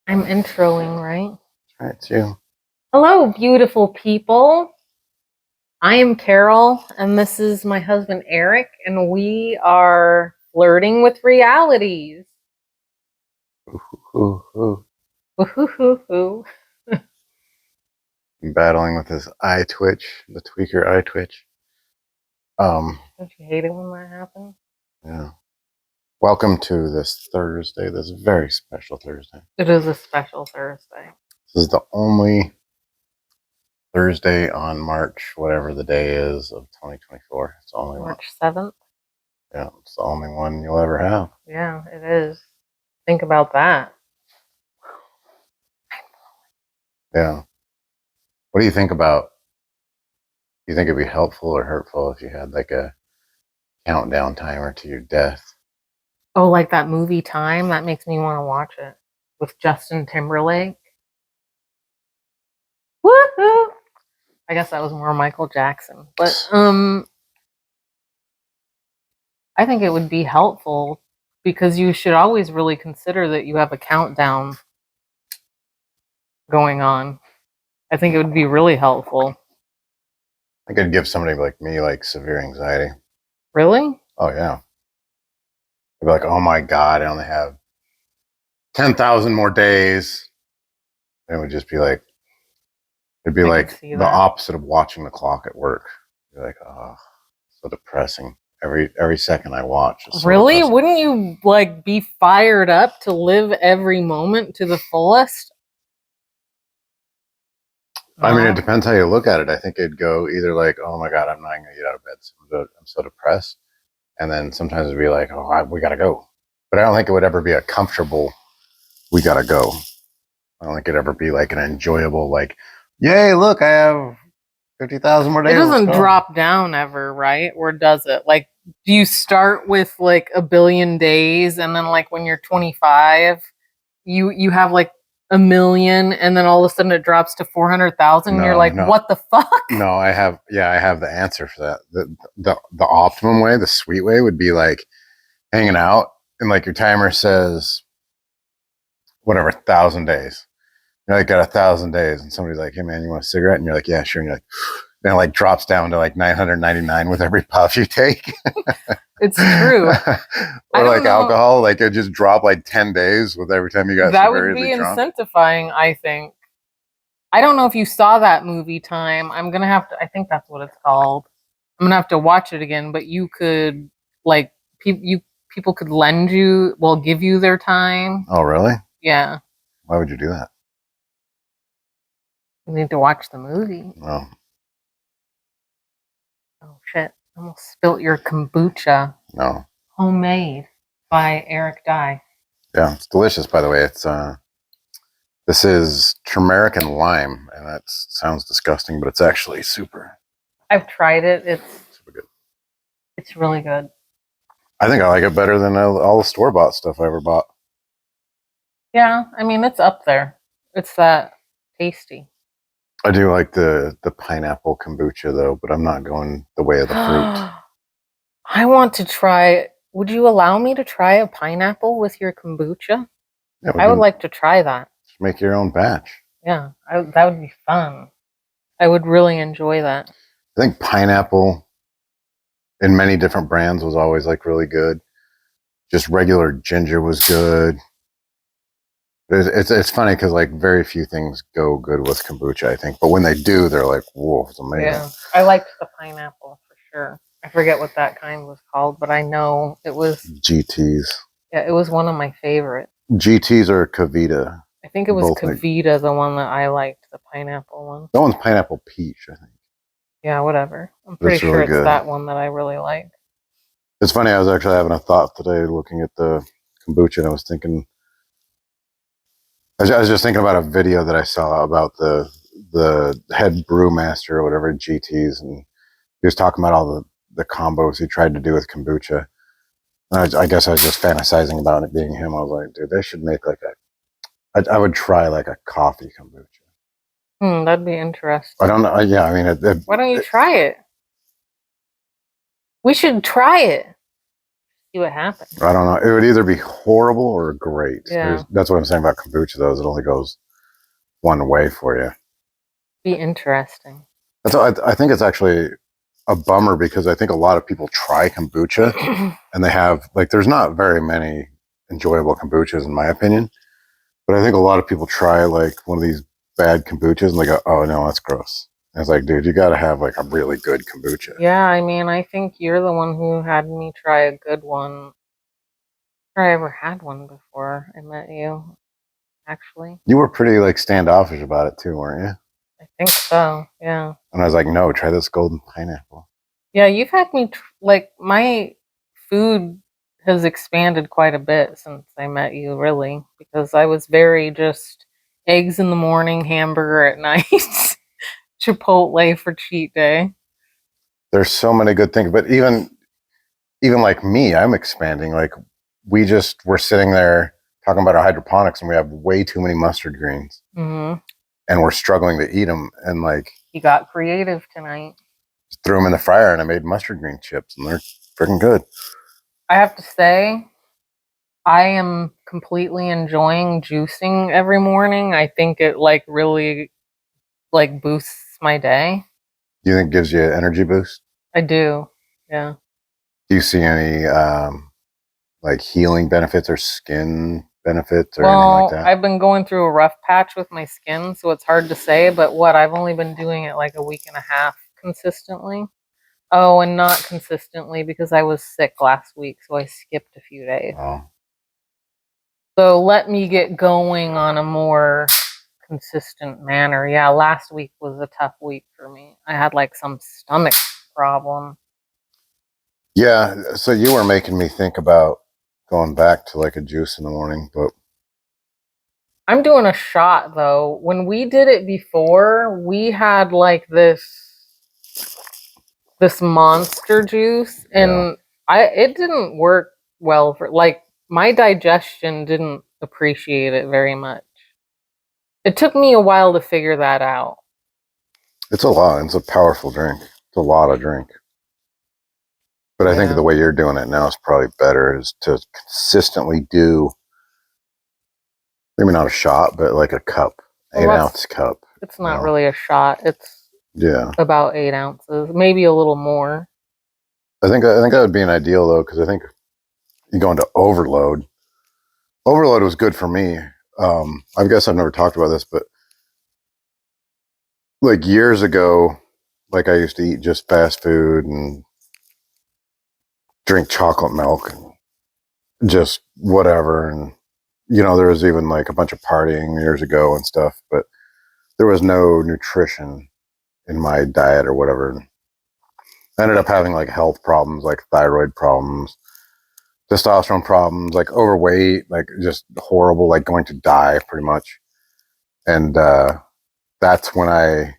I'm introing, right? All right, it's you. Hello, beautiful people. I am Carol, and this is my husband Eric, and we are flirting with realities. Ooh. Woo-hoo-hoo-hoo. I'm battling with this eye twitch, the tweaker eye twitch. Don't you hate it when that happens? Yeah. Welcome to this Thursday, this very special Thursday. It is a special Thursday. This is the only Thursday on March, whatever the day is of 2024. It's the only March 7th? Yeah, it's the only one you'll ever have. Yeah, it is. Think about that. Yeah. What do you think about? Do you think it'd be helpful or hurtful if you had like a countdown timer to your death? Oh, like that movie Time? That makes me want to watch it. With Justin Timberlake. Woohoo! I guess that was more Michael Jackson. But I think it would be helpful because you should always really consider that you have a countdown going on. I think it would be really helpful. I could give somebody like me like severe anxiety. Really? Oh yeah. I'd be like, oh my God, I only have 10,000 more days. And it would just be like, it'd be like the opposite of watching the clock at work. You're like, oh, so depressing. Every second I watch. Is so really? depressing. Wouldn't you like be fired up to live every moment to the fullest? I mean, it depends how you look at it. I think it'd go either like, oh my God, I'm not going to get out of bed. I'm so depressed. And then sometimes it'd be like, oh, we got to go. But I don't think it would ever be a comfortable, we got to go. I don't think it'd ever be like an enjoyable, like, yay, look, I have 50,000 more days. It doesn't drop down ever, right? Or does it? Like, do you start with like a billion days and then like when you're 25, you have like a million and then all of a sudden it drops to 400,000 and you're like, what the fuck? No, I have the answer for that. The optimum way, the sweet way would be like hanging out and like your timer says whatever, 1,000 days. You're like, got 1,000 days, and somebody's like, hey man, you want a cigarette? And you're like, yeah, sure. And you're like, then it like drops down to like 999 with every puff you take. It's true. Or like alcohol, like it just dropped like 10 days with every time you got that would be incentivizing, I think. I don't know if you saw that movie Time. I'm gonna have to, I think that's what it's called. I'm gonna have to watch it again, but you could like people could lend you, well, give you their time. Oh really? Yeah. Why would you do that? You need to watch the movie. Oh. Oh shit. I almost spilt your kombucha. No. Homemade by Eric Dye. Yeah, it's delicious, by the way. It's this is turmeric and lime, and that sounds disgusting, but it's actually super. I've tried it. It's super good. It's really good. I think I like it better than all the store-bought stuff I ever bought. Yeah, I mean, it's up there. It's that tasty. I do like the pineapple kombucha, though, but I'm not going the way of the fruit. I want to try. Would you allow me to try a pineapple with your kombucha? Yeah, I would like to try that. Just make your own batch. Yeah, that would be fun. I would really enjoy that. I think pineapple in many different brands was always like really good. Just regular ginger was good. It's funny because like very few things go good with kombucha, I think. But when they do, they're like, whoa, it's amazing. Yeah, I liked the pineapple for sure. I forget what that kind was called, but I know it was GTs. Yeah, it was one of my favorites. GTs or Kavita. I think it was Kavita, the one that I liked, the pineapple one. That one's pineapple peach, I think. Yeah, whatever. I'm pretty sure it's that one that I really like. It's funny, I was actually having a thought today looking at the kombucha, and I was thinking, I was just thinking about a video that I saw about the head brewmaster or whatever, GTs, and he was talking about all the combos he tried to do with kombucha. And I guess I was just fantasizing about it being him. I was like, dude, they should make like I would try like a coffee kombucha. That'd be interesting. I don't know. Yeah, I mean, why don't you try it? We should try it. See what happens. I don't know. It would either be horrible or great. Yeah. That's what I'm saying about kombucha, though. Is it only goes one way for you. Be interesting. I think it's actually a bummer because I think a lot of people try kombucha and they have like there's not very many enjoyable kombuchas in my opinion, but I think a lot of people try like one of these bad kombuchas and they go, oh no, that's gross. And it's like, dude, you got to have like a really good kombucha. Yeah, I mean, I think you're the one who had me try a good one. I ever had one before I met you, actually. You were pretty like standoffish about it too, weren't you? I think so, yeah. And I was like, no, try this golden pineapple. Yeah, you've had me, like, my food has expanded quite a bit since I met you, really, because I was very just eggs in the morning, hamburger at night, Chipotle for cheat day. There's so many good things, but even like me, I'm expanding. Like we're sitting there talking about our hydroponics and we have way too many mustard greens Mm-hmm. and we're struggling to eat them. And like, You got creative tonight. just threw them in the fryer and I made mustard green chips and they're freaking good. I have to say, I am completely enjoying juicing every morning. I think it like really like boosts my day. Do you think it gives you an energy boost? I do. Yeah. Do you see any like healing benefits or skin benefits or anything Well, like that? I've been going through a rough patch with my skin, so it's hard to say, but I've only been doing it like a week and a half consistently. Oh, and not consistently because I was sick last week, so I skipped a few days. Oh. So let me get going on a more consistent manner. Yeah, last week was a tough week for me. I had like some stomach problem. Yeah, so you were making me think about going back to like a juice in the morning, but I'm doing a shot though. When we did it before, we had like this monster juice and it didn't work well for like my digestion didn't appreciate it very much. It took me a while to figure that out. it's a lot. It's a powerful drink. It's a lot of drink. But I think Yeah. the way you're doing it now is probably better is to consistently do maybe not a shot, but like a cup, Well, 8 ounce cup. It's not really a shot. It's Yeah. about 8 ounces, maybe a little more. I think that would be an ideal though, because I think you go into overload. Overload was good for me. I guess I've never talked about this, but like years ago, like I used to eat just fast food and drink chocolate milk and just whatever. And, you know, there was even like a bunch of partying years ago and stuff, but there was no nutrition in my diet or whatever. I ended up having like health problems, like thyroid problems, testosterone problems, like overweight, like just horrible, like going to die pretty much. And that's when I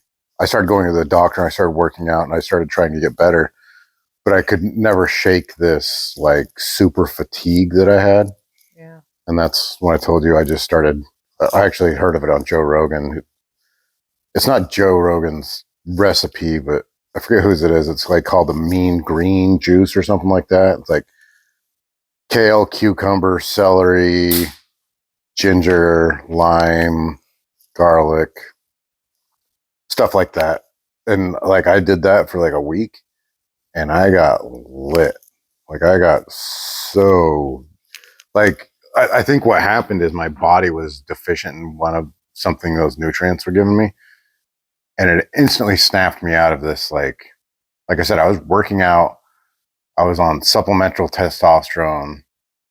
started going to the doctor and I started working out and I started trying to get better. But I could never shake this like super fatigue that I had. Yeah. And that's when I told you I just started. I actually heard of it on Joe Rogan. It's not Joe Rogan's recipe, but I forget whose it is. It's like called the Mean Green Juice or something like that. It's like kale, cucumber, celery, ginger, lime, garlic, stuff like that. And like I did that for like a week and I got lit. Like I got so like I think what happened is my body was deficient in one of something those nutrients were giving me. And it instantly snapped me out of this like I said, I was working out, I was on supplemental testosterone,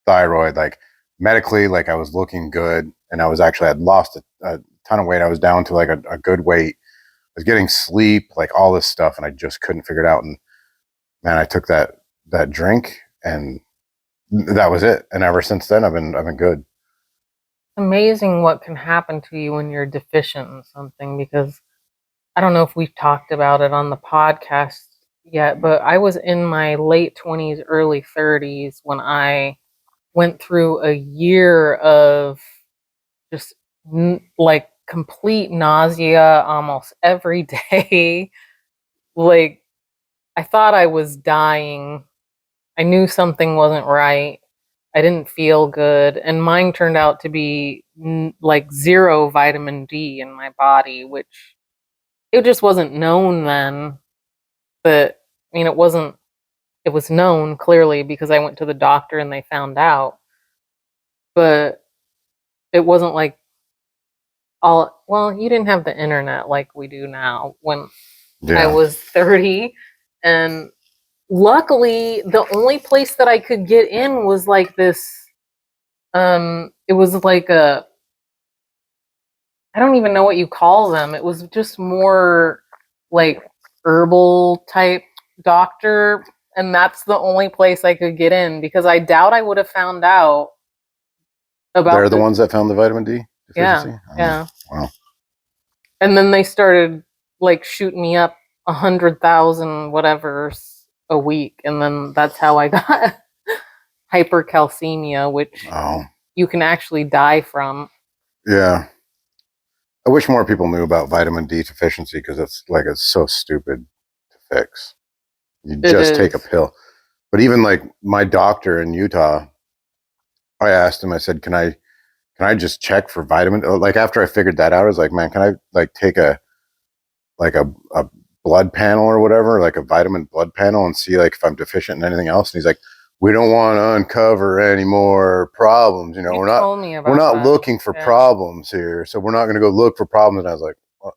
thyroid, like medically, like I was looking good. And I was actually, I'd lost a ton of weight. I was down to like a good weight. I was getting sleep, like all this stuff. And I just couldn't figure it out. And man, I took that drink and that was it. And ever since then, I've been good. Amazing what can happen to you when you're deficient in something because I don't know if we've talked about it on the podcast yet, but I was in my late 20s, early 30s when I went through a year of just like complete nausea almost every day. Like I thought I was dying. I knew something wasn't right. I didn't feel good, and mine turned out to be like 0 vitamin D in my body, which it just wasn't known then. But I mean, it wasn't. It was known clearly because I went to the doctor and they found out. But it wasn't like all. Well, you didn't have the internet like we do now when I Yeah. was 30, and luckily the only place that I could get in was like this. It was like a, I don't even know what you call them. It was just more like herbal type doctor, and that's the only place I could get in because I doubt I would have found out They're about the ones that found the vitamin D deficiency? yeah. Wow. And then they started like shooting me up 100,000 whatever a week, and then that's how I got hypercalcemia, which Oh. you can actually die from. Yeah. I wish more people knew about vitamin D deficiency because it's so stupid to fix. You It just take a is. pill. But even like my doctor in Utah, I asked him, I said, can I just check for vitamin? Like after I figured that out, I was like, man, can I like take a blood panel or whatever, like a vitamin blood panel, and see like if I'm deficient in anything else? And he's like, we don't want to uncover any more problems. You know, You we're not told me about that. looking for Yeah. problems here, so we're not going to go look for problems. And I was like, what?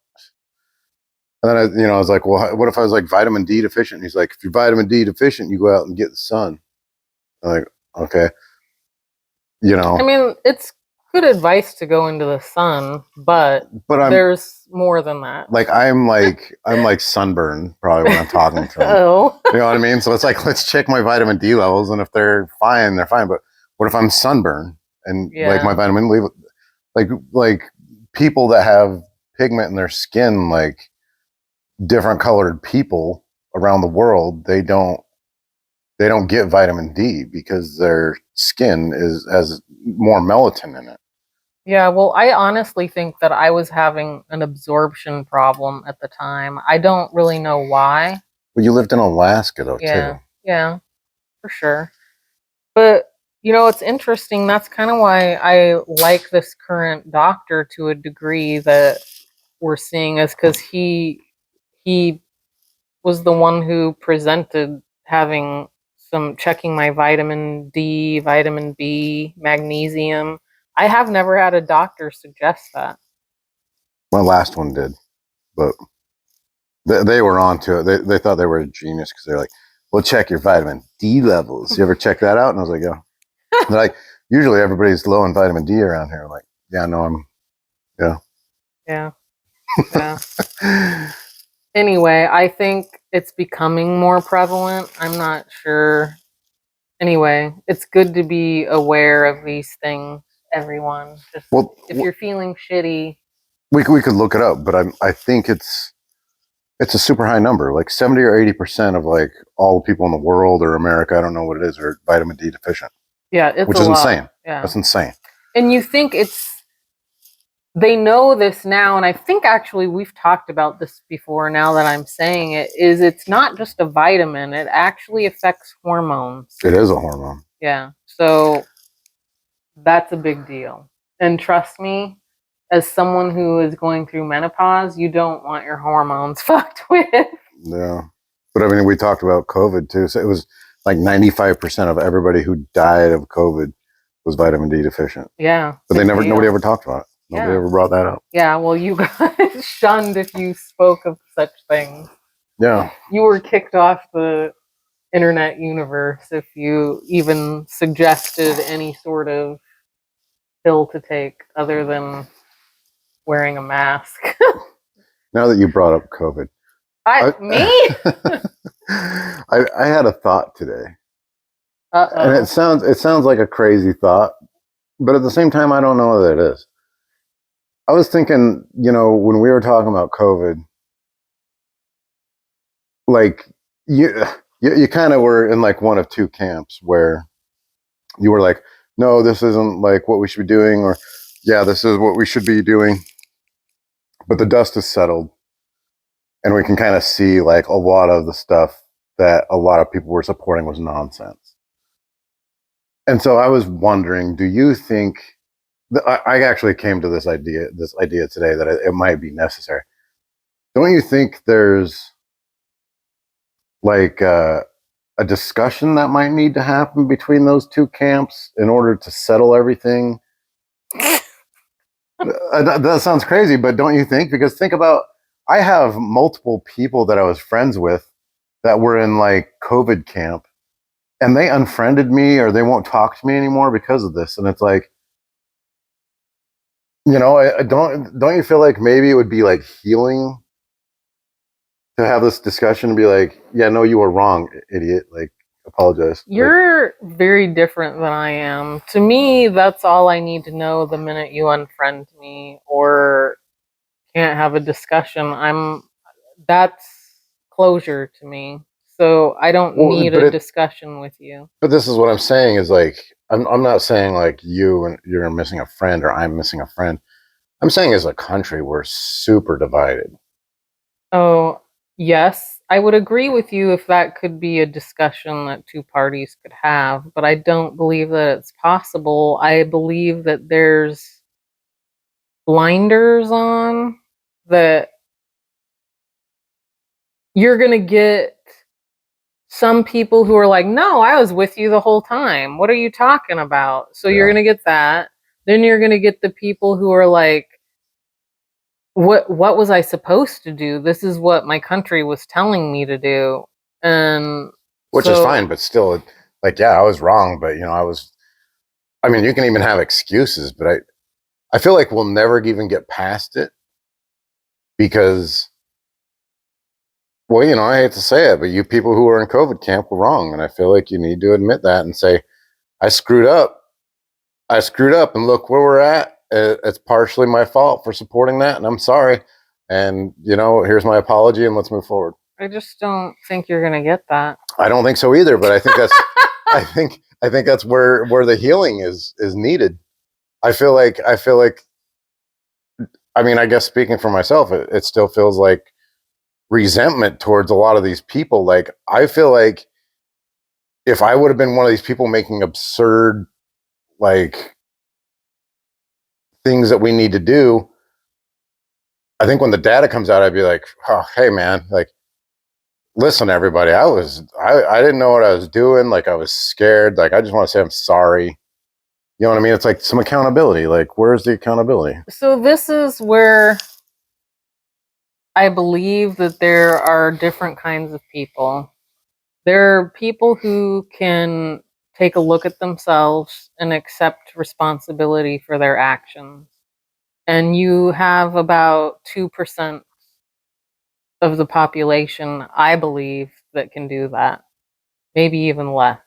And then I was like, well, what if I was like vitamin D deficient? And he's like, if you're vitamin D deficient, you go out and get the sun. I'm like, okay, I mean, it's good advice to go into the sun, but there's more than that. Like I'm like sunburned probably when I'm talking to him. Oh. You know what I mean? So it's like, let's check my vitamin D levels, and if they're fine, they're fine. But what if I'm sunburned and like my vitamin D, like people that have pigment in their skin, like different colored people around the world, they don't get vitamin D because their skin has more melatonin in it. Yeah, well, I honestly think that I was having an absorption problem at the time. I don't really know why. Well, you lived in Alaska though, Yeah, too. yeah, for sure. But it's interesting. That's kind of why I like this current doctor to a degree that we're seeing, is because he was the one who presented having some checking my vitamin D, vitamin B, magnesium. I have never had a doctor suggest that. My last one did, but they were onto it. They thought they were a genius because they're like, "We'll check your vitamin D levels. You ever check that out?" And I was like, "Yeah." They're like, "Usually everybody's low in vitamin D around here." I'm like, "Yeah, no, yeah." Yeah. Anyway, I think it's becoming more prevalent. I'm not sure. Anyway, it's good to be aware of these things, everyone. Just if you're feeling shitty, we could look it up, but I think it's a super high number, like 70 or 80% of like all the people in the world or America, I don't know what it is, are vitamin D deficient. Yeah, which is insane. Yeah, that's insane. And you think they know this now, and I think actually we've talked about this before. Now that I'm saying it, it's not just a vitamin; it actually affects hormones. It is a hormone. Yeah, so that's a big deal. And trust me, as someone who is going through menopause, you don't want your hormones fucked with. Yeah, but I mean, we talked about COVID too. So it was like 95% of everybody who died of COVID was vitamin D deficient. Yeah, but nobody ever talked about it. Nobody ever brought that up. Yeah, well, you got shunned if you spoke of such things. Yeah. You were kicked off the internet universe if you even suggested any sort of pill to take other than wearing a mask. Now that you brought up COVID. Me? I had a thought today. Uh-oh. And it sounds like a crazy thought, but at the same time, I don't know what it is. I was thinking, when we were talking about COVID, like you kind of were in like one of two camps where you were like, no, this isn't like what we should be doing, or yeah, this is what we should be doing. But the dust has settled, and we can kind of see like a lot of the stuff that a lot of people were supporting was nonsense. And so I was wondering, do you think I actually came to this idea today that it might be necessary. Don't you think there's like a discussion that might need to happen between those two camps in order to settle everything? That sounds crazy, but don't you think? Because think about, I have multiple people that I was friends with that were in like COVID camp, and they unfriended me or they won't talk to me anymore because of this. And it's like, I don't you feel like maybe it would be like healing to have this discussion and be like, yeah, no, you were wrong, idiot. Like, apologize. You're very different than I am. To me, that's all I need to know the minute you unfriend me or can't have a discussion. That's closure to me. So I don't need a discussion with you. But this is what I'm saying is like, I'm not saying like you and you're missing a friend or I'm missing a friend. I'm saying as a country, we're super divided. Oh, yes. I would agree with you if that could be a discussion that two parties could have, but I don't believe that it's possible. I believe that there's blinders on that you're going to get some people who are like, no, I was with you the whole time. What are you talking about? So you're going to get that. Then you're going to get the people who are like, what was I supposed to do? This is what my country was telling me to do. And which is fine, but still, like, yeah, I was wrong, but I mean, you can even have excuses, but I feel like we'll never even get past it because, well, I hate to say it, but you people who are in COVID camp were wrong. And I feel like you need to admit that and say, I screwed up. I screwed up, and look where we're at. It's partially my fault for supporting that, and I'm sorry. And here's my apology, and let's move forward. I just don't think you're gonna get that. I don't think so either, but I think that's I think that's where the healing is needed. I feel like I mean, I guess speaking for myself, it still feels like resentment towards a lot of these people. Like, I feel like if I would have been one of these people making absurd like things that we need to do, I think when the data comes out, I'd be like, oh, hey man, like, listen, everybody, I didn't know what I was doing. Like, I was scared. Like, I just want to say I'm sorry. You know what I mean? It's like some accountability. Like, where's the accountability? So this is where I believe that there are different kinds of people. There are people who can take a look at themselves and accept responsibility for their actions. And you have about 2% of the population, I believe, that can do that. Maybe even less.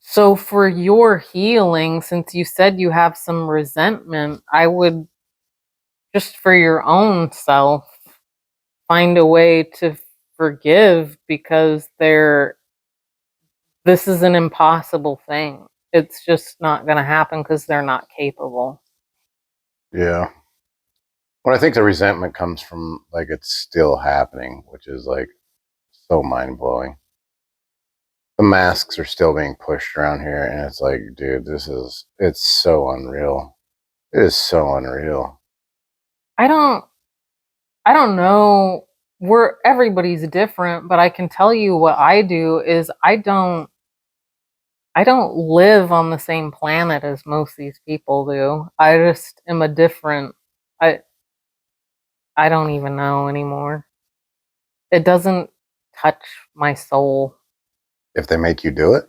So for your healing, since you said you have some resentment, I would, just for your own self, find a way to forgive, because this is an impossible thing. It's just not going to happen because they're not capable. Yeah. Well, I think the resentment comes from like it's still happening, which is like so mind blowing. The masks are still being pushed around here, and it's like, dude, it's so unreal. It is so unreal. I don't know. Everybody's different, but I can tell you what I do is I don't live on the same planet as most of these people do. I just am a different I I don't even know anymore. It doesn't touch my soul. If they make you do it.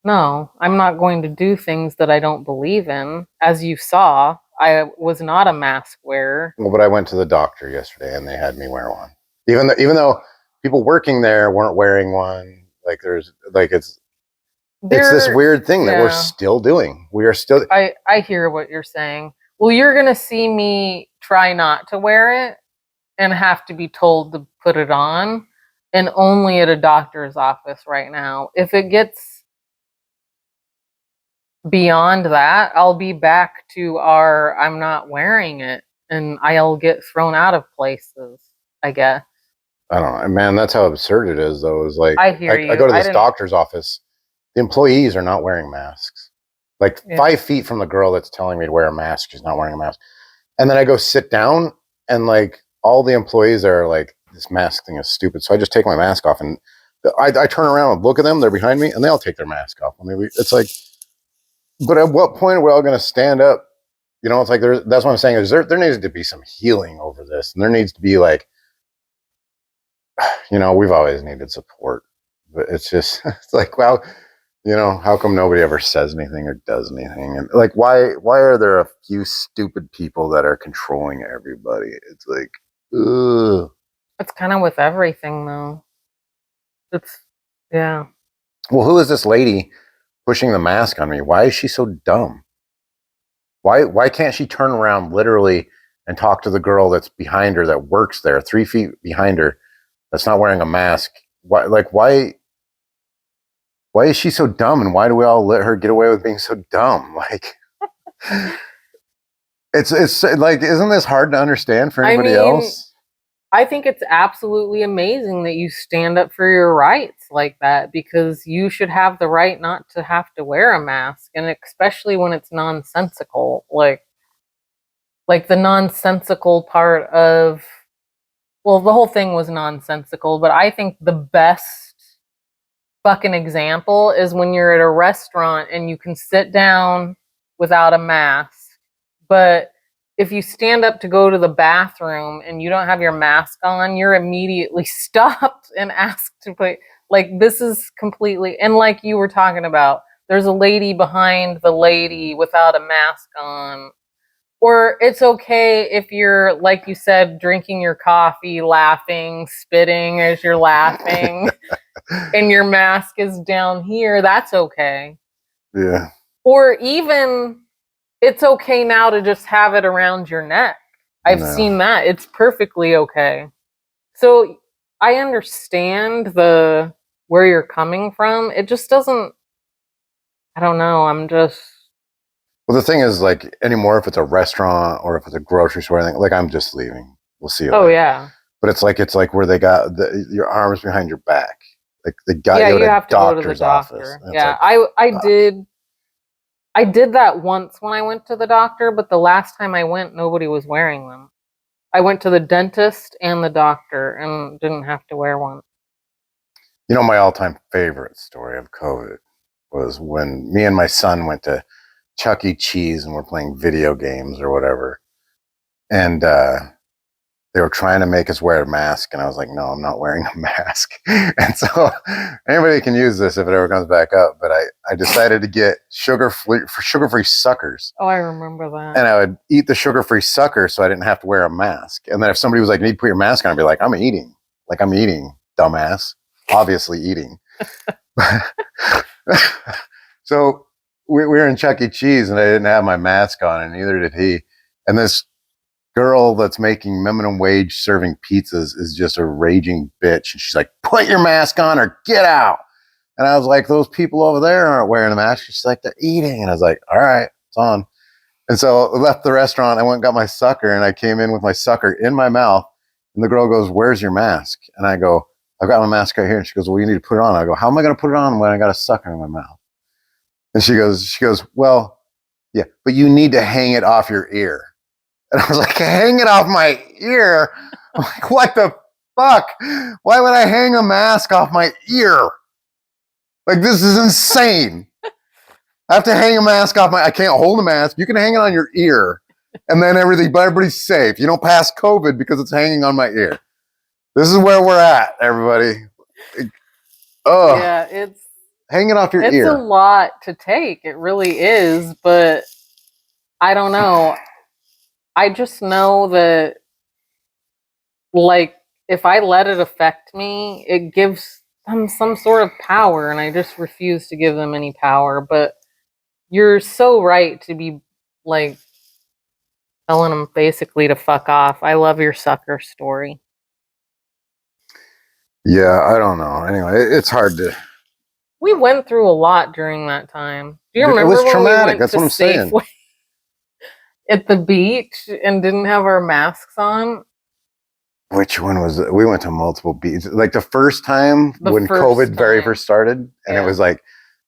No, I'm not going to do things that I don't believe in. As you saw, I was not a mask wearer. Well, but I went to the doctor yesterday and they had me wear one. Even though people working there weren't wearing one, like it's this weird thing that we're still doing. We are still. I hear what you're saying. Well, you're gonna see me try not to wear it and have to be told to put it on, and only at a doctor's office right now. If it gets beyond that, I'll be back to I'm not wearing it, and I'll get thrown out of places, I guess. I don't know, man. That's how absurd it is, though. Is like I hear you. I go to this doctor's office. the employees are not wearing masks. Like 5 feet from the girl that's telling me to wear a mask, she's not wearing a mask. And then I go sit down, and like all the employees are like, this mask thing is stupid. So I just take my mask off, and I turn around and look at them. They're behind me, and they all take their mask off. I mean, it's like, but at what point are we all going to stand up? You know, it's like that's what I'm saying is there needs to be some healing over this, and there needs to be like, you know, we've always needed support, but it's just it's like, well, you know, how come nobody ever says anything or does anything? And like, why are there a few stupid people that are controlling everybody? It's like, ugh. It's kind of with everything, though. It's, yeah. Well, who is this lady pushing the mask on me? Why is she so dumb? Why can't she turn around literally and talk to the girl that's behind her that works there, 3 feet behind her, that's not wearing a mask? Why is she so dumb, and why do we all let her get away with being so dumb? Like, it's like, isn't this hard to understand for anybody else? I think it's absolutely amazing that you stand up for your rights like that, because you should have the right not to have to wear a mask, and especially when it's nonsensical. Like the nonsensical part of, well, the whole thing was nonsensical, but I think the best fucking example is when you're at a restaurant and you can sit down without a mask, but if you stand up to go to the bathroom and you don't have your mask on, you're immediately stopped and asked to put, like, this is completely, and like you were talking about, there's a lady behind the lady without a mask on. Or it's okay if you're, like you said, drinking your coffee, laughing, spitting as you're laughing, and your mask is down here. That's okay. Yeah. Or even, it's okay now to just have it around your neck. I've seen that. It's perfectly okay. So I understand where you're coming from. It just doesn't, I don't know. Well, the thing is, like, anymore, if it's a restaurant or if it's a grocery store, anything, like, I'm just leaving. We'll see you later. Yeah. But it's like where they got your arms behind your back. Like, they got you have to go to the doctor. office. Yeah, like, I did that once when I went to the doctor, but the last time I went, nobody was wearing them. I went to the dentist and the doctor and didn't have to wear one. You know, my all-time favorite story of COVID was when me and my son went to Chuck E. Cheese and we're playing video games or whatever. And they were trying to make us wear a mask. And I was like, no, I'm not wearing a mask. And so anybody can use this if it ever comes back up. But I decided to get sugar-free suckers. Oh, I remember that. And I would eat the sugar-free sucker so I didn't have to wear a mask. And then if somebody was like, you need to put your mask on, I'd be like, I'm eating. Like, I'm eating, dumbass. Obviously eating. So we were in Chuck E. Cheese and I didn't have my mask on, and neither did he. And this girl that's making minimum wage serving pizzas is just a raging bitch. And she's like, put your mask on or get out. And I was like, those people over there aren't wearing a mask. She's like, they're eating. And I was like, all right, it's on. And so I left the restaurant. I went and got my sucker, and I came in with my sucker in my mouth. And the girl goes, where's your mask? And I go, I've got my mask right here. And she goes, well, you need to put it on. I go, how am I going to put it on when I got a sucker in my mouth? And she goes, well, yeah, but you need to hang it off your ear. And I was like, hang it off my ear? I'm like, what the fuck? Why would I hang a mask off my ear? Like, this is insane. I have to hang a mask off I can't hold a mask. You can hang it on your ear, and then everybody's safe. You don't pass COVID because it's hanging on my ear. This is where we're at, everybody. Yeah, it's hang it off your ear. It's a lot to take. It really is, but I don't know. I just know that, like, if I let it affect me, it gives them some sort of power, and I just refuse to give them any power. But you're so right to be, like, telling them basically to fuck off. I love your sucker story. Yeah, I don't know. Anyway, it's hard to... We went through a lot during that time. Do you remember it was when traumatic. we went That's to what I'm saying. Safeway at the beach and didn't have our masks on? Which one was it? We went to multiple beaches. Like the first time when COVID very first started, and it was like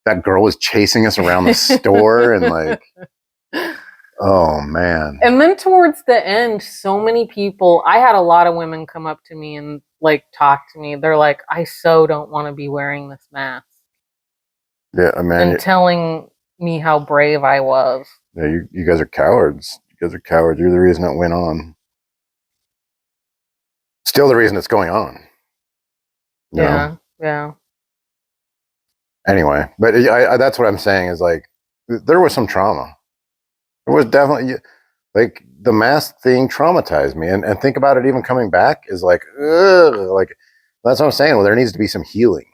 that girl was chasing us around the store and like, oh man. And then towards the end, so many people, I had a lot of women come up to me and like talk to me. They're like, I so don't want to be wearing this mask. Yeah, man. And telling me how brave I was. Yeah, you guys are cowards. You guys are cowards. You're the reason it went on. Still the reason it's going on. Yeah, yeah. Anyway, but I that's what I'm saying is like, there was some trauma. There was definitely, like, the mask thing traumatized me. And think about it even coming back is like, ugh, like, that's what I'm saying. Well, there needs to be some healing.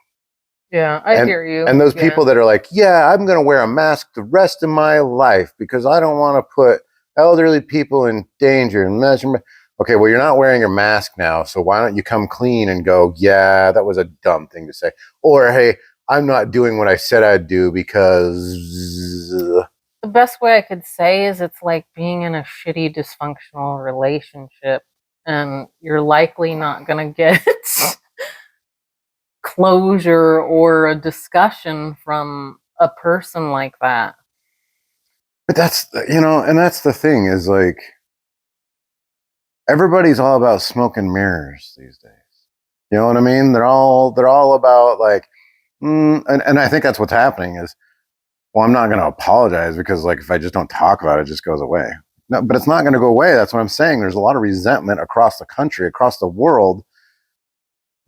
Yeah, I hear you. And those people that are like, yeah, I'm going to wear a mask the rest of my life because I don't want to put elderly people in danger and measure. Okay, well, you're not wearing your mask now, so why don't you come clean and go, yeah, that was a dumb thing to say. Or, hey, I'm not doing what I said I'd do because... The best way I could say is it's like being in a shitty, dysfunctional relationship, and you're likely not going to get closure or a discussion from a person like that. But that's, and that's the thing is like, everybody's all about smoke and mirrors these days. You know what I mean? They're all about like, and I think that's what's happening is, well, I'm not going to apologize because like if I just don't talk about it, it just goes away. No, but it's not going to go away. That's what I'm saying. There's a lot of resentment across the country, across the world.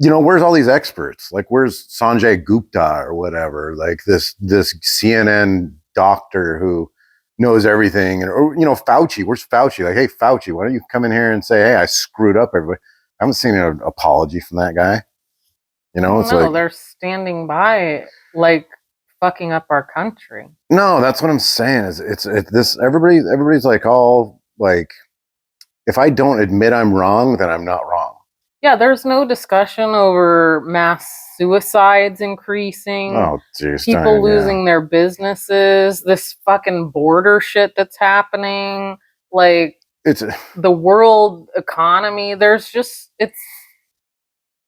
Where's all these experts? Like, where's Sanjay Gupta or whatever? Like this CNN doctor who knows everything, or Fauci. Where's Fauci? Like, hey, Fauci, why don't you come in here and say, hey, I screwed up everybody? I haven't seen an apology from that guy. It's like they're standing by, like fucking up our country. No, that's what I'm saying. Is it's this everybody's like all like, if I don't admit I'm wrong, then I'm not wrong. Yeah, there's no discussion over mass suicides increasing. Oh, geez, people losing their businesses. This fucking border shit that's happening. Like it's the world economy. There's just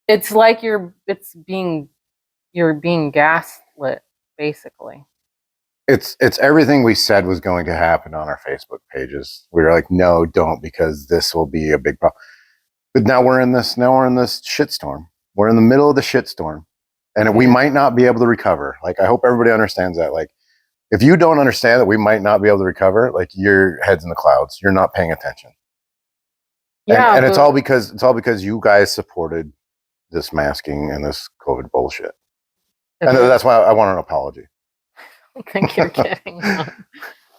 it's like you're being gaslit, basically. It's everything we said was going to happen on our Facebook pages. We were like, no, don't, because this will be a big problem. But now we're in this shitstorm. We're in the middle of the shitstorm, and we might not be able to recover. Like, I hope everybody understands that. Like, if you don't understand that we might not be able to recover, like, your head's in the clouds. You're not paying attention. Yeah, and it's all because you guys supported this masking and this COVID bullshit. And that's why I want an apology. I think you're kidding.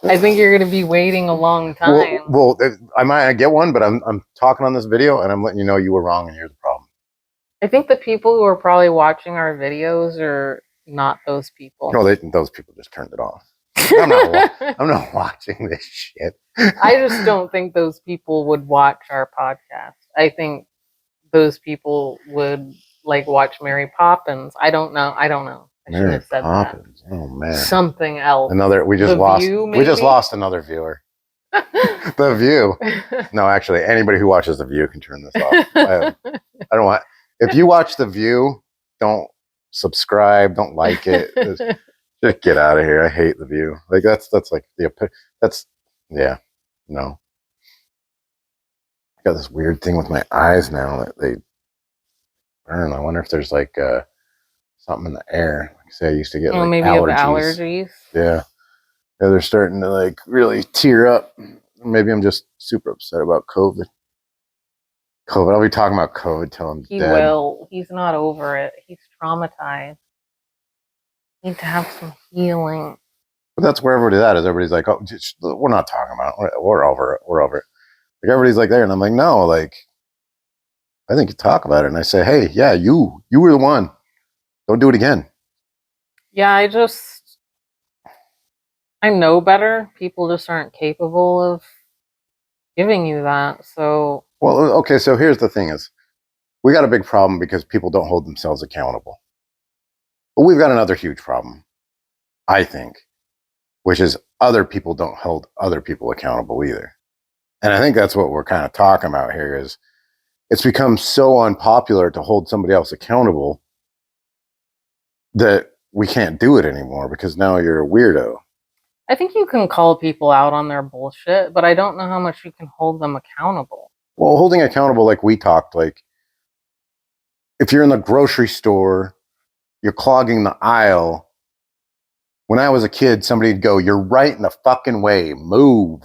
I think you're going to be waiting a long time. Well, I might get one, but I'm talking on this video, and I'm letting you know you were wrong, and here's the problem. I think the people who are probably watching our videos are not those people. No, those people just turned it off. I'm not watching this shit. I just don't think those people would watch our podcast. I think those people would like watch Mary Poppins. I don't know. I shouldn't have said Poppins. That. Oh man. Something else. We just lost another viewer. The View. No, actually, anybody who watches The View can turn this off. I don't want. If you watch The View, don't subscribe. Don't like it. Just get out of here. I hate The View. Like that's like yeah. No. I got this weird thing with my eyes now that they burn. I wonder if there's like something in the air. Like, say I used to get like maybe allergies. Yeah, they're starting to like really tear up. Maybe I'm just super upset about COVID. I'll be talking about COVID till I'm dead. He will. He's not over it. He's traumatized. Need to have some healing. But that's where everybody's at. Is everybody's like, oh, we're not talking about it. We're over it. We're over it. Like, everybody's like there, and I'm like, no, like, I think you talk about it. And I say, hey, yeah, you were the one. Don't do it again. Yeah, I know better. People just aren't capable of giving you that. So, well, okay. So here's the thing: is we got a big problem because people don't hold themselves accountable. But we've got another huge problem, I think, which is other people don't hold other people accountable either. And I think that's what we're kind of talking about here. Is it's become so unpopular to hold somebody else accountable that we can't do it anymore because now you're a weirdo. I think you can call people out on their bullshit, but I don't know how much you can hold them accountable. Well, holding accountable, like we talked, like if you're in the grocery store, you're clogging the aisle. When I was a kid, somebody'd go, "You're right in the fucking way. Move,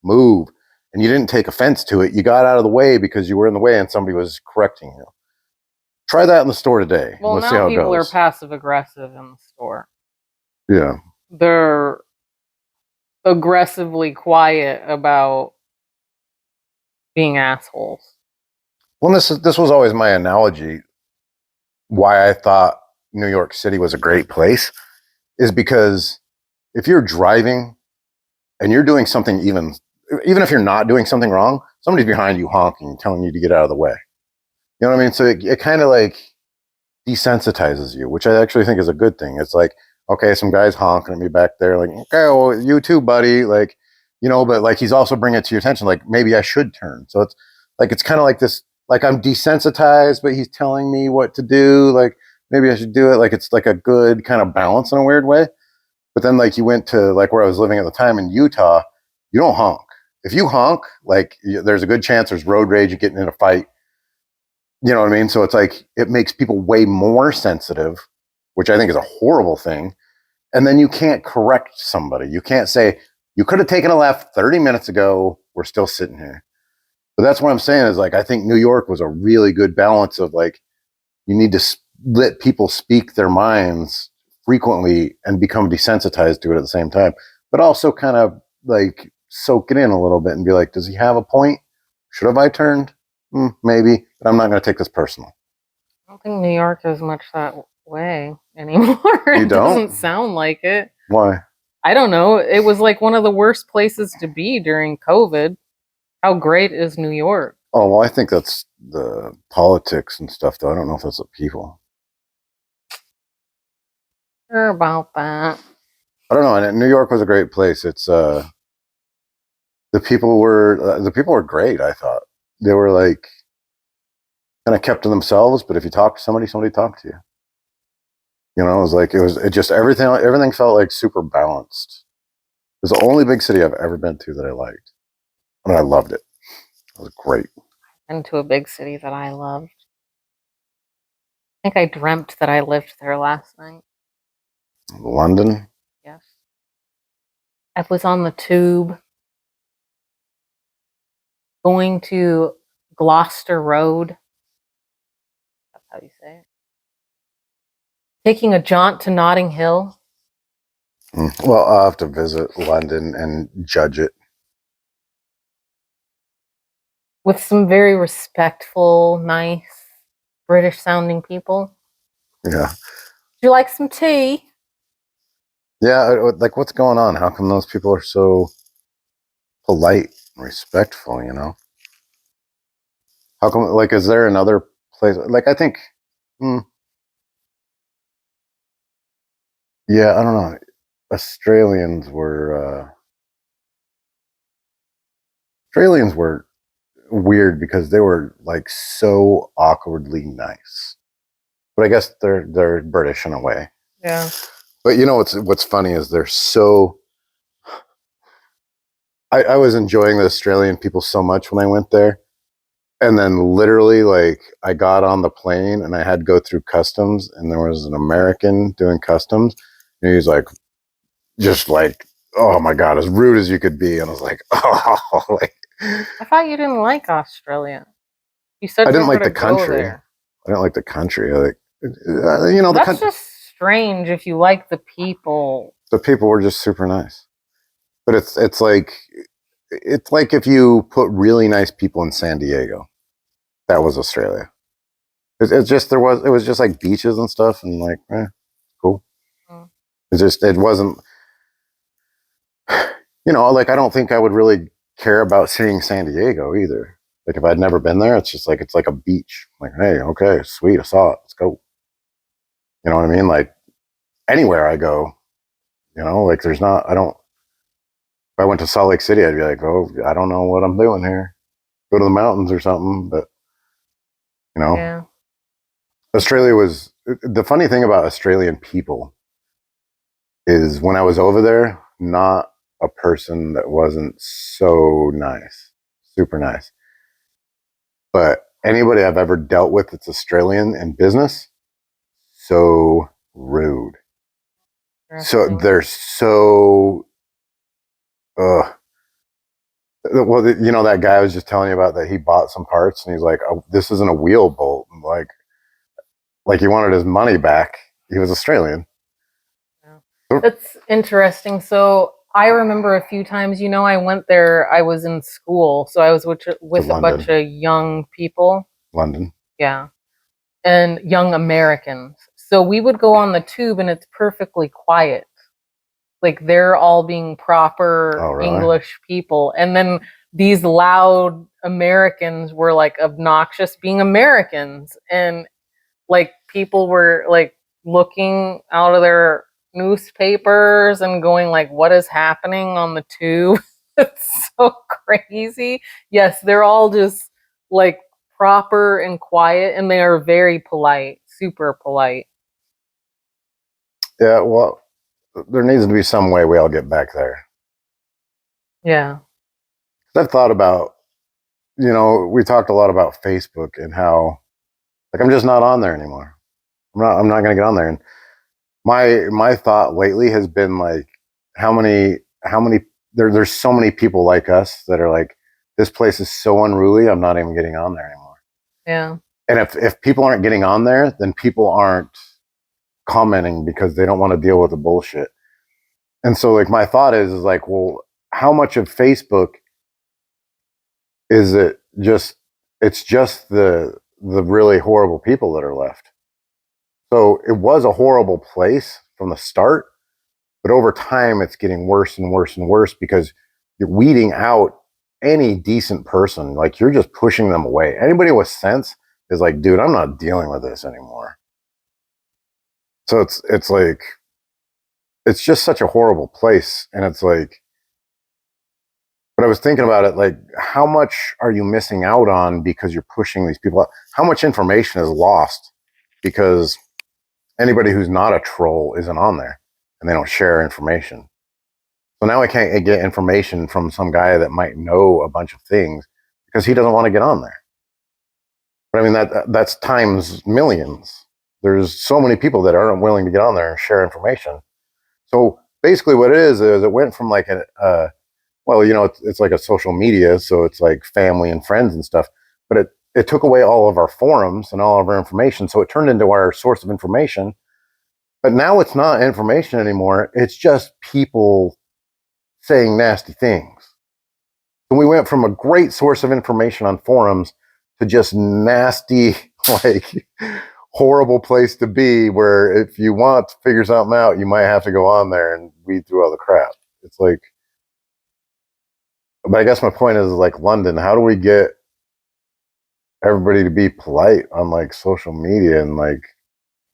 move." And you didn't take offense to it. You got out of the way because you were in the way and somebody was correcting you. Try that in the store today. Well, Let's see now how it people are goes. passive aggressive in the store. Yeah. They're aggressively quiet about being assholes. Well, this was always my analogy. Why I thought New York City was a great place is because if you're driving and you're doing something, even if you're not doing something wrong, somebody's behind you honking, telling you to get out of the way. You know what I mean? So it kind of like desensitizes you, which I actually think is a good thing. It's like, okay, some guy's honking at me back there, like, okay, well, you too, buddy. Like, but like he's also bringing it to your attention, like maybe I should turn. So it's kind of like this, like I'm desensitized, but he's telling me what to do. Like maybe I should do it. Like it's like a good kind of balance in a weird way. But then like you went to like where I was living at the time in Utah, you don't honk. If you honk, like there's a good chance there's road rage, you're getting in a fight. You know what I mean? So it's like it makes people way more sensitive, which I think is a horrible thing. And then you can't correct somebody. You can't say, you could have taken a left 30 minutes ago. We're still sitting here. But that's what I'm saying is like, I think New York was a really good balance of like, you need to let people speak their minds frequently and become desensitized to it at the same time, but also kind of like soak it in a little bit and be like, does he have a point? Should have I turned? Maybe, but I'm not going to take this personal. I don't think New York is much that way anymore. You It don't? doesn't sound like it. Why? I don't know. It was like one of the worst places to be during COVID. How great is New York? Oh, well, I think that's the politics and stuff, though. I don't know if that's the people. Sure about that. I don't know. And New York was a great place. It's the people were great. I thought they were like kind of kept to themselves. But if you talk to somebody, somebody talked to you. It just everything felt like super balanced. It was the only big city I've ever been to that I liked. I mean, I loved it. It was great. Into a big city that I loved. I think I dreamt that I lived there last night. London. Yes. I was on the tube going to Gloucester Road. That's how you say it. Taking a jaunt to Notting Hill. Well, I'll have to visit London and judge it. With some very respectful, nice, British sounding people. Yeah. Would you like some tea? Yeah, like what's going on? How come those people are so polite and respectful, How come, like, is there another place? Like, I think, yeah, I don't know. Australians were weird because they were like so awkwardly nice. But I guess they're British in a way. Yeah. But what's funny is they're so. I was enjoying the Australian people so much when I went there. And then literally, like, I got on the plane and I had to go through customs, and there was an American doing customs, and he was like, just like, oh my god, as rude as you could be, and I was like, oh, like, I thought you didn't like Australia. You said I didn't you were like the going to go country. there. I didn't like the country. That's just strange if you like the people. The people were just super nice, but it's like if you put really nice people in San Diego, that was Australia. It's just it was just like beaches and stuff, and like, cool. Mm. It wasn't, like I don't think I would really care about seeing San Diego either. Like if I'd never been there, it's like a beach. Like, hey, okay, sweet, I saw it. Let's go. You know what I mean? Like anywhere I go, like there's not. I don't. If I went to Salt Lake City, I'd be like, oh, I don't know what I'm doing here. Go to the mountains or something. But Yeah. Australia was the funny thing about Australian people is when I was over there, not a person that wasn't so nice, super nice. But anybody I've ever dealt with that's Australian in business, so rude. So Interesting. they're so, well, you know, that guy I was just telling you about that he bought some parts and he's like, oh, this isn't a wheel bolt. Like he wanted his money back. He was Australian. Yeah. That's interesting. So I remember a few times, I went there, I was in school, so I was with a bunch of young people. London. Yeah. And young Americans. So we would go on the tube and it's perfectly quiet. Like they're all being proper English people. And then these loud Americans were like obnoxious being Americans. And like people were like looking out of their newspapers and going like, what is happening on the tube? It's so crazy. Yes, they're all just like proper and quiet, and they are very polite, super polite. Yeah, well, there needs to be some way we all get back there. Yeah. I've thought about, we talked a lot about Facebook and how, like, I'm just not on there anymore. I'm not going to get on there. And my thought lately has been like, how many there's so many people like us that are like, this place is so unruly. I'm not even getting on there anymore. Yeah. And if people aren't getting on there, then people aren't commenting because they don't want to deal with the bullshit. And so like my thought is like, well, how much of Facebook is it just, it's just the really horrible people that are left. So it was a horrible place from the start, but over time it's getting worse and worse and worse because you're weeding out any decent person. Like you're just pushing them away. Anybody with sense is like, dude, I'm not dealing with this anymore. So it's like, it's just such a horrible place. And it's like, but I was thinking about it, like, how much are you missing out on because you're pushing these people out? How much information is lost because anybody who's not a troll isn't on there and they don't share information. So now I can't get information from some guy that might know a bunch of things because he doesn't want to get on there. But I mean, that's times millions. There's so many people that aren't willing to get on there and share information. So basically what it is it went from like well, it's like a social media, so it's like family and friends and stuff. But it took away all of our forums and all of our information, so it turned into our source of information. But now it's not information anymore. It's just people saying nasty things. So we went from a great source of information on forums to just nasty, like horrible place to be where if you want to figure something out, you might have to go on there and weed through all the crap. It's like, but I guess my point is like London, how do we get everybody to be polite on like social media? And like,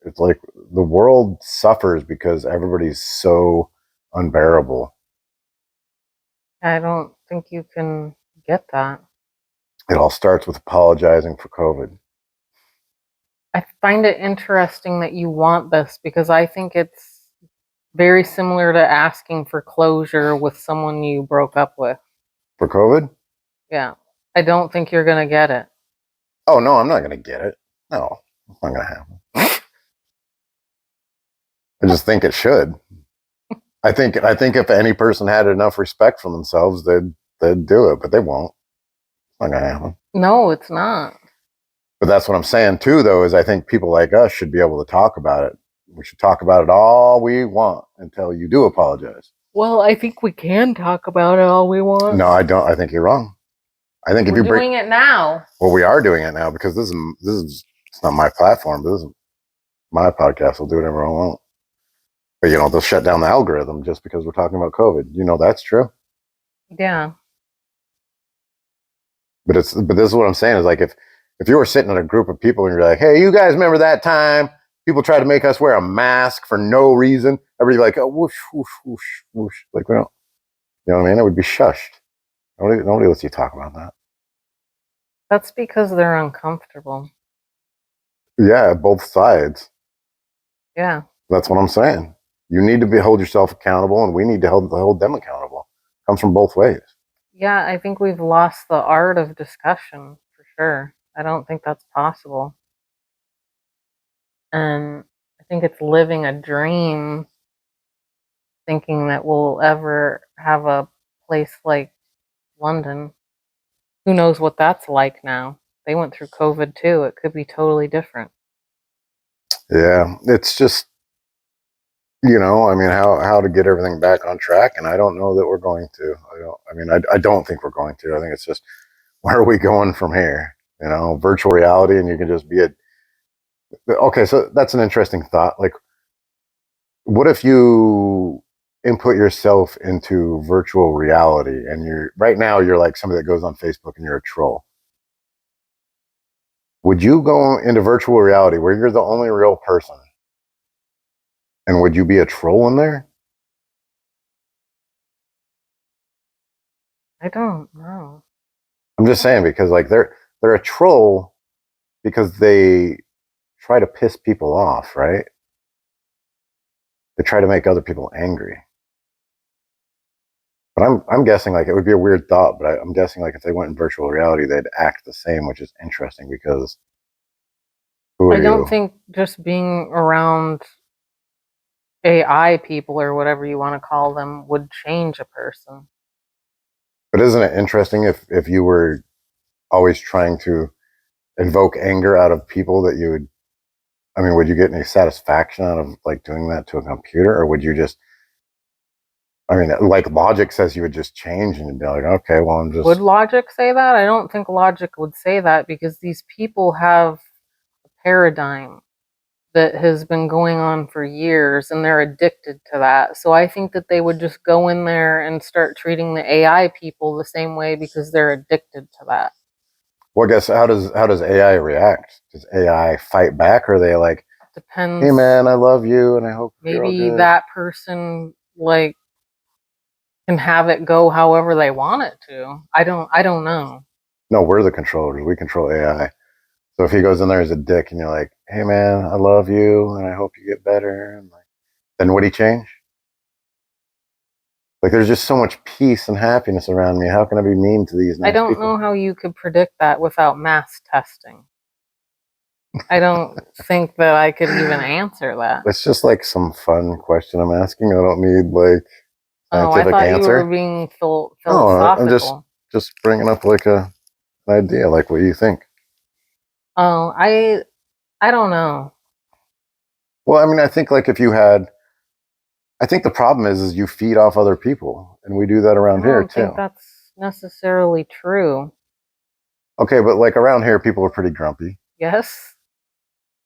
it's like the world suffers because everybody's so unbearable. I don't think you can get that. It all starts with apologizing for COVID. I find it interesting that you want this because I think it's very similar to asking for closure with someone you broke up with. For COVID? Yeah. I don't think you're going to get it. Oh, no, I'm not going to get it. No, it's not going to happen. I just think it should. I think if any person had enough respect for themselves, they'd do it, but they won't. It's not going to happen. No, it's not. But that's what I'm saying too, though, is I think people like us should be able to talk about it. We should talk about it all we want until you do apologize. Well, I think we can talk about it all we want. No, I don't. I think you're wrong. I think if We're doing it now. Well, we are doing it now because this is it's not my platform. This is my podcast. I'll do whatever I want. But they'll shut down the algorithm just because we're talking about COVID. That's true. Yeah. But this is what I'm saying is like if you were sitting in a group of people and you're like, hey, you guys remember that time people tried to make us wear a mask for no reason? Everybody like, oh, whoosh, whoosh, whoosh, whoosh. Like, we don't, you know what I mean? It would be shushed. Nobody lets you talk about that. That's because they're uncomfortable. Yeah, both sides. Yeah. That's what I'm saying. You need to hold yourself accountable, and we need to hold them accountable. Comes from both ways. Yeah, I think we've lost the art of discussion for sure. I don't think that's possible. And I think it's living a dream thinking that we'll ever have a place like London. Who knows what that's like now? They went through COVID too. It could be totally different. Yeah, it's just, I mean, how to get everything back on track, and I don't know that we're going to. I don't think we're going to. I think it's just, where are we going from here? Virtual reality, and you can just be okay. So that's an interesting thought. Like, what if you input yourself into virtual reality, and right now you're like somebody that goes on Facebook and you're a troll? Would you go into virtual reality where you're the only real person? And would you be a troll in there? I don't know. I'm just saying, because like they're a troll because they try to piss people off, right? They try to make other people angry. But I'm guessing like it would be a weird thought, but I'm guessing like if they went in virtual reality, they'd act the same, which is interesting because who are I don't you? think just being around AI people or whatever you want to call them would change a person. But isn't it interesting if you were always trying to invoke anger out of people that you would? I mean, would you get any satisfaction out of like doing that to a computer, or would you just? I mean, like logic says you would just change and be like, okay, well, I'm just. Would logic say that? I don't think logic would say that because these people have a paradigm that has been going on for years and they're addicted to that. So I think that they would just go in there and start treating the AI people the same way because they're addicted to that. Well, I guess how does AI react? Does AI fight back, or are they like, hey Depends. man, I love you and I hope you're all Maybe good? that person like can have it go however they want it to. I don't know. No, we're the controllers. We control AI. So if he goes in there as a dick and you're like, hey man, I love you and I hope you get better, and like, then would he change? Like, there's just so much peace and happiness around me. How can I be mean to these I nice don't know people? how you could predict that without mass testing. I don't think that I could even answer that. It's just like some fun question I'm asking. I don't need like Oh, I scientific thought you were answer. being No, I'm just philosophical. just bringing up like an idea. Like, what do you think? Oh, I don't know. Well, I mean, I think like if you had, I think the problem is you feed off other people, and we do that I around here don't think too. that's necessarily true. Okay, but like around here, people are pretty grumpy, Yes,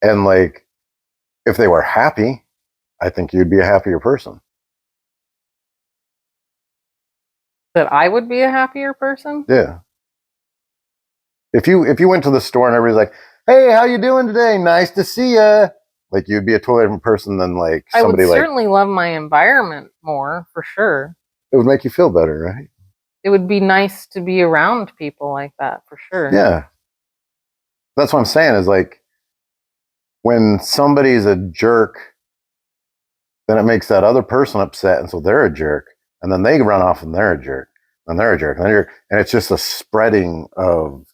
and like if they were happy, I think you'd be a happier person. that I would be a happier person. Yeah. If you went to the store and everybody's like, "Hey, how you doing today? Nice to see ya." Like, you'd be a totally different person than like I would somebody like, certainly love my environment more, for sure. it would make you feel better, right? It would be nice to be around people like that, for sure. Yeah. That's what I'm saying is like when somebody's a jerk, then it makes that other person upset, and so they're a jerk, and then they run off and they're a jerk, and they're a jerk, and it's just a spreading of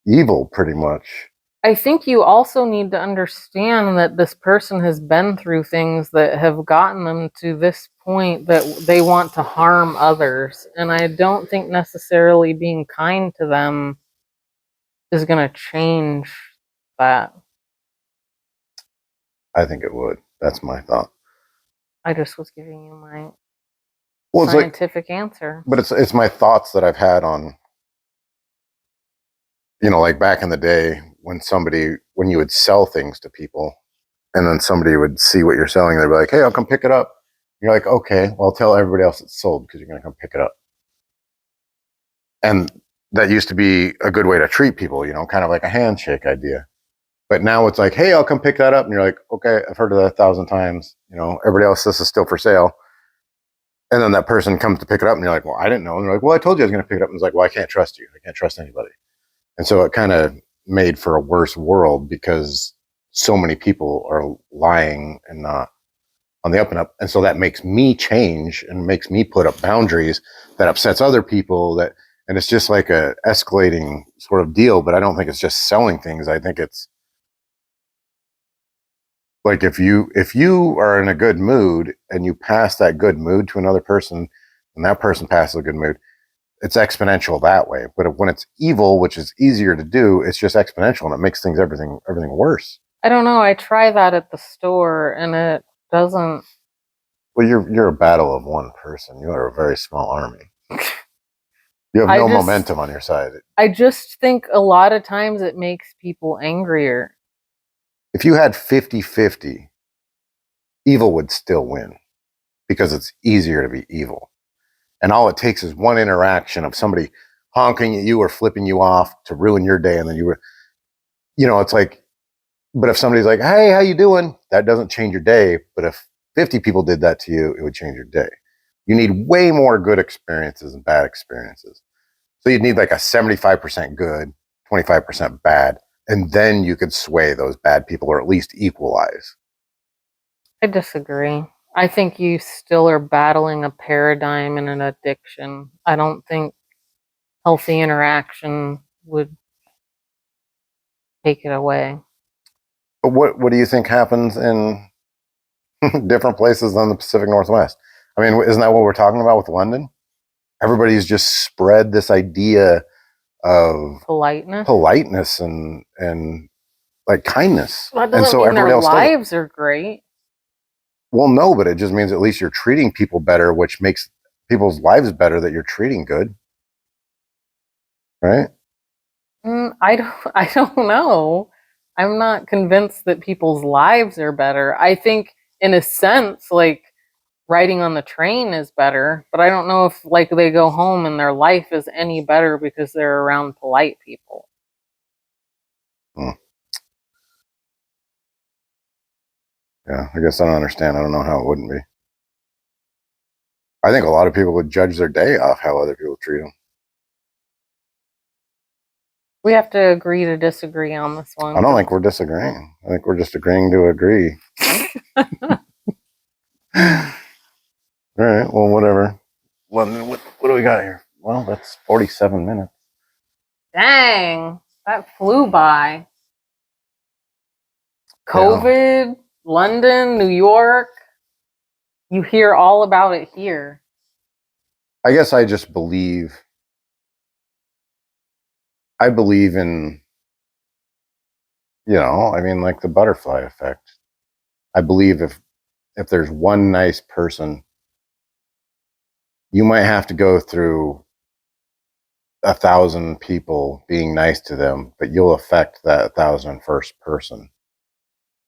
evil, pretty much. I think you also need to understand that this person has been through things that have gotten them to this point that they want to harm others. And I don't think necessarily being kind to them is going to change that. I think it would. That's my thought. I just was giving you my Well, it's like, scientific answer. but it's my thoughts that I've had on, like back in the day when you would sell things to people, and then somebody would see what you're selling, they'd be like, "Hey, I'll come pick it up." You're like, "Okay, well, I'll tell everybody else it's sold because you're going to come pick it up." And that used to be a good way to treat people, kind of like a handshake idea. But now it's like, "Hey, I'll come pick that up," and you're like, "Okay, I've heard of that 1,000 times." Everybody else, this is still for sale. And then that person comes to pick it up, and you're like, "Well, I didn't know." And they're like, "Well, I told you I was going to pick it up." And it's like, "Well, I can't trust you. I can't trust anybody." And so it kind of made for a worse world because so many people are lying and not on the up and up. And so that makes me change and makes me put up boundaries that upsets other people and it's just like a escalating sort of deal. But I don't think it's just selling things. I think it's like if you are in a good mood and you pass that good mood to another person and that person passes a good mood, it's exponential that way. But when it's evil, which is easier to do, it's just exponential and it makes everything worse. I don't know. I try that at the store and it doesn't. Well, you're a battle of one person. You are a very small army. You have no momentum on your side. I just think a lot of times it makes people angrier. If you had 50-50, evil would still win because it's easier to be evil. And all it takes is one interaction of somebody honking at you or flipping you off to ruin your day. And then it's like, but if somebody's like, hey, how you doing? That doesn't change your day. But if 50 people did that to you, it would change your day. You need way more good experiences than bad experiences. So you'd need like a 75% good, 25% bad. And then you could sway those bad people or at least equalize. I disagree. I think you still are battling a paradigm and an addiction. I don't think healthy interaction would take it away. But what do you think happens in different places than the Pacific Northwest? I mean, isn't that what we're talking about with London? Everybody's just spread this idea of politeness and like kindness. Well, that doesn't mean their lives are great. Well, no, but it just means at least you're treating people better, which makes people's lives better that you're treating good. Right? I don't know. I'm not convinced that people's lives are better. I think in a sense, like riding on the train is better, but I don't know if like they go home and their life is any better because they're around polite people. Yeah, I guess I don't understand. I don't know how it wouldn't be. I think a lot of people would judge their day off how other people treat them. We have to agree to disagree on this one. I don't think we're disagreeing. I think we're just agreeing to agree. All right, well, whatever. What do we got here? Well, that's 47 minutes. Dang, that flew by. COVID, yeah. London, New York. You hear all about it here. I guess I just believe. I believe in, I mean, like the butterfly effect. I believe if there's one nice person, you might have to go through 1,000 people being nice to them, but you'll affect that 1,001st person.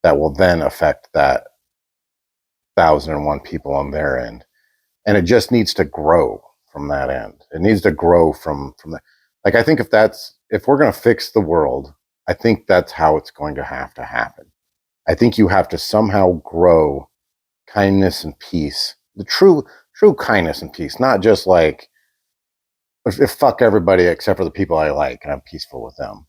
That will then affect that 1,001 people on their end. And it just needs to grow from that end. It needs to grow from that. Like, I think if we're going to fix the world, I think that's how it's going to happen. I think you have to somehow grow kindness and peace, the true kindness and peace, not just like, if fuck everybody except for the people I like and I'm peaceful with them,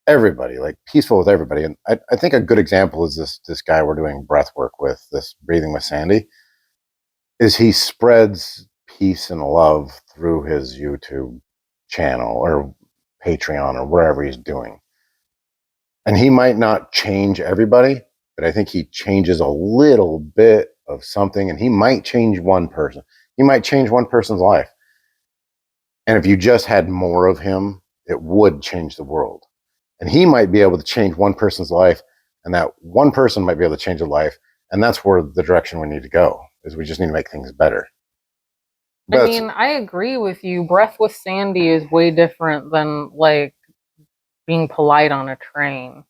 everybody, like peaceful with everybody. And I think a good example is this guy we're doing breath work with, this breathing with Sandy, is he spreads peace and love through his YouTube channel or Patreon or wherever he's doing. And he might not change everybody, but I think he changes a little bit of something, and he might change one person. He might change one person's life. And if you just had more of him, it would change the world. And he might be able to change one person's life, and that one person might be able to change a life. And that's where the direction we need to go, is we just need to make things better. I mean, I agree with you. Breath with Sandy is way different than like being polite on a train.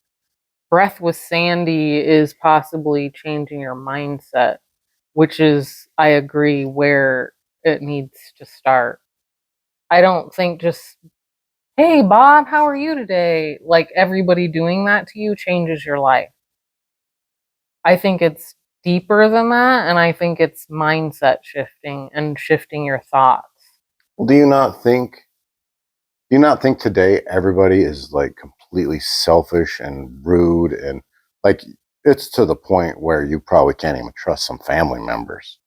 Breath with Sandy is possibly changing your mindset, which is, I agree, where it needs to start. I don't think just, hey, Bob, how are you today? Like everybody doing that to you changes your life. I think it's deeper than that, and I think it's mindset shifting and shifting your thoughts. Well, do you not think today everybody is like completely selfish and rude, and like it's to the point where you probably can't even trust some family members.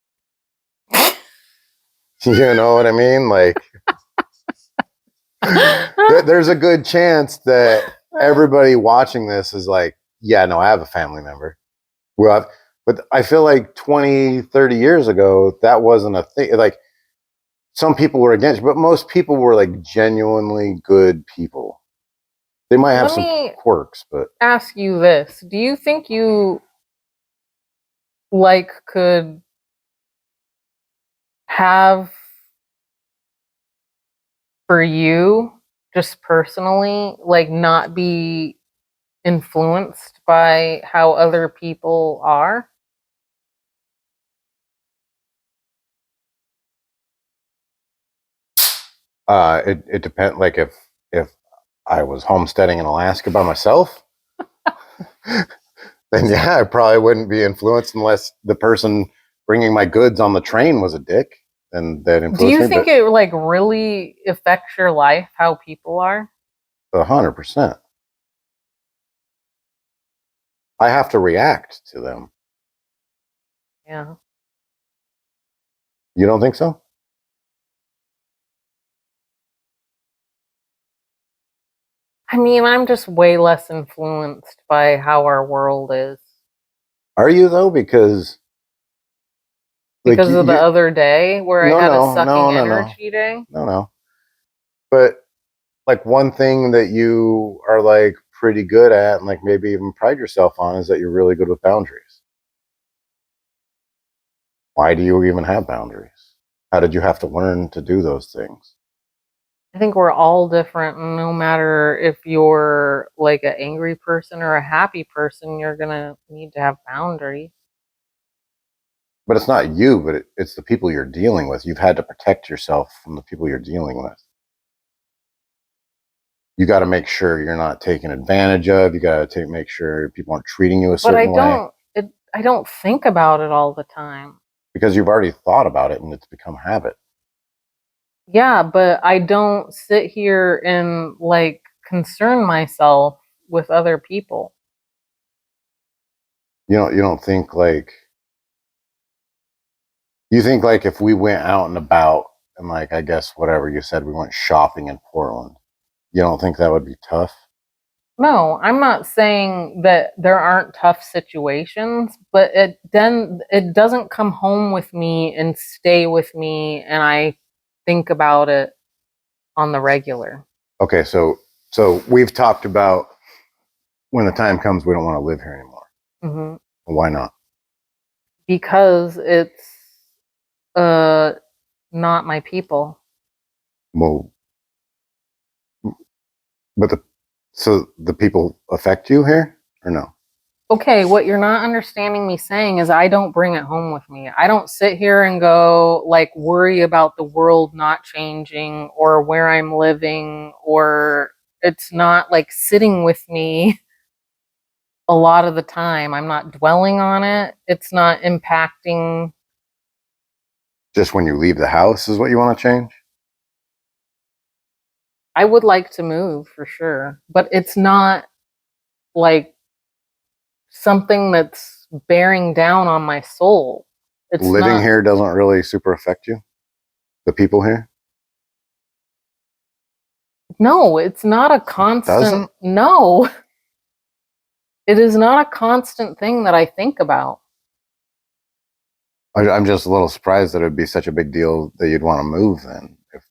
You know what I mean? Like, there's a good chance that everybody watching this is like, yeah, no, I have a family member. Well, but I feel like 20, 30 years ago, that wasn't a thing. Like, some people were against, but most people were like genuinely good people. They might have Let some me quirks, but ask you this. Do you think you like could have for you just personally like not be influenced by how other people are? it depends. Like, if I was homesteading in Alaska by myself, then yeah, I probably wouldn't be influenced unless the person bringing my goods on the train was a dick, and that Do influenced you me. think it like really affects your life how people are? But 100%, I have to react to them. Yeah. You don't think so? I mean, I'm just way less influenced by how our world is Are you though? Because like because of the other day where I no, had a no, no, sucking no, no, energy day. no, no. But like, one thing that you are like pretty good at, and like maybe even pride yourself on, is that you're really good with boundaries. Why do you even have boundaries? How did you have to learn to do those things? I think we're all different, and no matter if you're like an angry person or a happy person, you're gonna need to have boundaries. But it's not you, but it's the people you're dealing with. You've had to protect yourself from the people you're dealing with. You got to make sure you're not taken advantage of. You got to make sure people aren't treating you a But certain way, I don't think about it all the time. because you've already thought about it and it's become habit. Yeah, but I don't sit here and like concern myself with other people. You don't think like, you think like if we went out and about, and like, I guess whatever you said, we went shopping in Portland, you don't think that would be tough? No, I'm not saying that there aren't tough situations, but it doesn't come home with me and stay with me and I think about it on the regular. Okay, so we've talked about when the time comes we don't want to live here anymore. Hmm. Why not? Because it's uh not my people. Well, but the people affect you here or no? Okay, what you're not understanding me saying is I don't bring it home with me. I don't sit here and go like worry about the world not changing or where I'm living, or it's not like sitting with me a lot of the time. I'm not dwelling on it. It's not impacting. Just when you leave the house is what you want to change? I would like to move for sure, but it's not like something that's bearing down on my soul. It's Living not. here doesn't really super affect you, the people here? No, it's not a constant. Doesn't? No, it is not a constant thing that I think about. I'm just a little surprised that it'd be such a big deal that you'd want to move then, if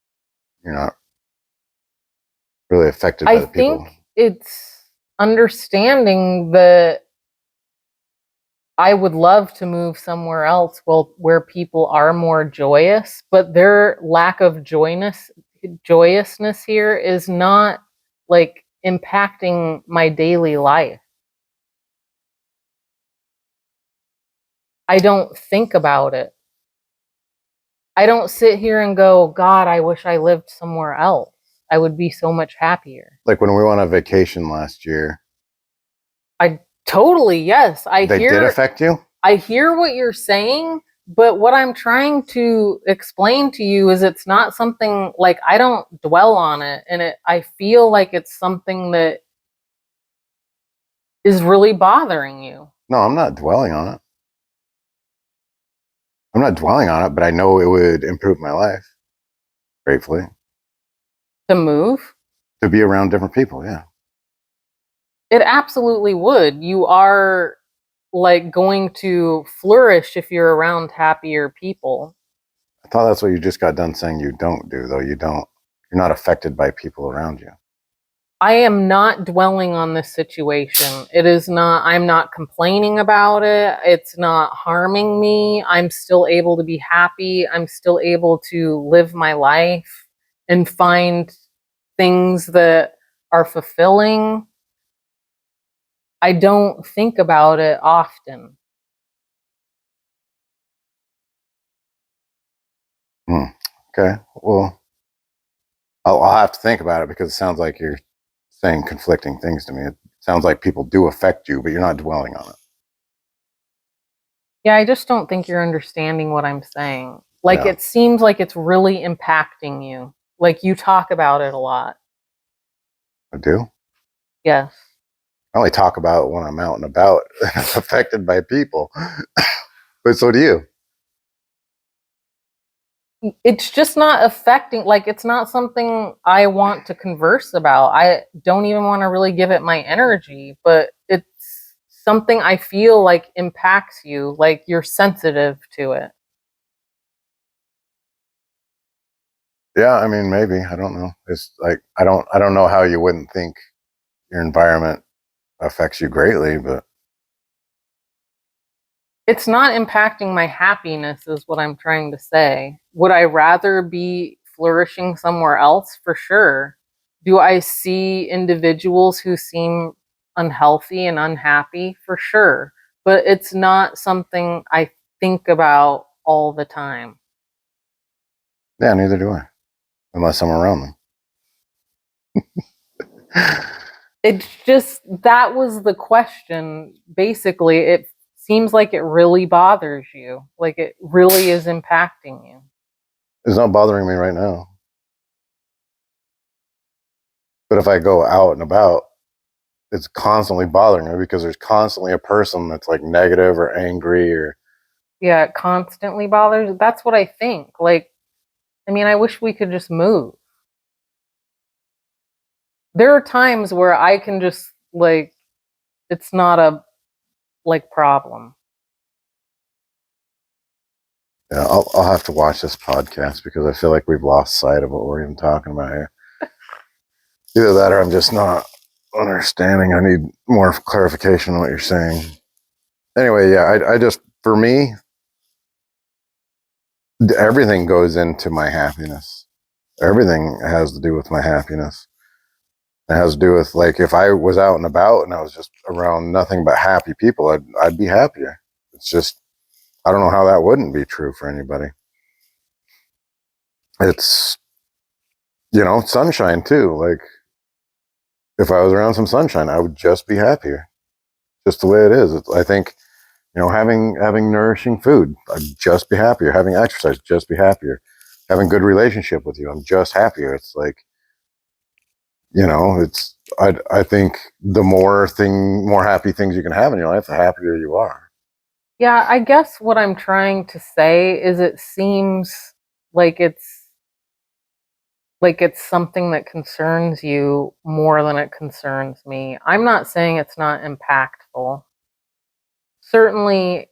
you're not really affected by I the people. think it's understanding that I would love to move somewhere else, well, where people are more joyous, but their lack of joyousness here is not like impacting my daily life. I don't think about it. I don't sit here and go, God, I wish I lived somewhere else. I would be so much happier. Like when we went on vacation last year, I totally, yes. they did affect you? I hear what you're saying, but what I'm trying to explain to you is it's not something like I don't dwell on it, and I feel like it's something that is really bothering you. No, I'm not dwelling on it. I'm not dwelling on it, but I know it would improve my life, gratefully, To move? to be around different people. Yeah. It absolutely would. You are like going to flourish if you're around happier people. I thought that's what you just got done saying you don't do, though. You don't, you're not affected by people around you. I am not dwelling on this situation. It is not, I'm not complaining about it. It's not harming me. I'm still able to be happy. I'm still able to live my life and find things that are fulfilling. I don't think about it often. Hmm. Okay. Well, I'll have to think about it because it sounds like you're saying conflicting things to me. It sounds like people do affect you, but you're not dwelling on it. Yeah, I just don't think you're understanding what I'm saying. Like, Yeah, it seems like it's really impacting you. Like, you talk about it a lot. I do. Yes. I only talk about it when I'm out and about, affected by people. But so do you. It's just not affecting, like, it's not something I want to converse about. I don't even want to really give it my energy, but it's something I feel like impacts you, like, you're sensitive to it. Yeah, I mean, maybe I don't know. It's like I don't know how you wouldn't think your environment affects you greatly, but It's not impacting my happiness, is what I'm trying to say. Would I rather be flourishing somewhere else? For sure. Do I see individuals who seem unhealthy and unhappy? For sure. But it's not something I think about all the time. yeah, neither do I, unless I'm around them. It's just that was the question. Basically, it seems like it really bothers you, like it really is impacting you. It's not bothering me right now. But if I go out and about, it's constantly bothering me because there's constantly a person that's like negative or angry or Yeah, it constantly bothers. That's what I think. Like, I mean, I wish we could just move. There are times where I can just like it's not a like problem. yeah, I'll have to watch this podcast because I feel like we've lost sight of what we're even talking about here. Either that or I'm just not understanding. I need more clarification on what you're saying. Anyway, yeah, I just, for me, everything goes into my happiness. Everything has to do with my happiness. It has to do with like if I was out and about and I was just around nothing but happy people, I'd be happier. It's just I don't know how that wouldn't be true for anybody. It's sunshine too. Like if I was around some sunshine, I would just be happier. Just the way it is. I think having nourishing food, I'd just be happier. Having exercise, just be happier. Having good relationship with you, I'm just happier. It's like it's I think the more happy things you can have in your life, the happier you are. Yeah, I guess what I'm trying to say is it seems like it's something that concerns you more than it concerns me. I'm not saying it's not impactful. Certainly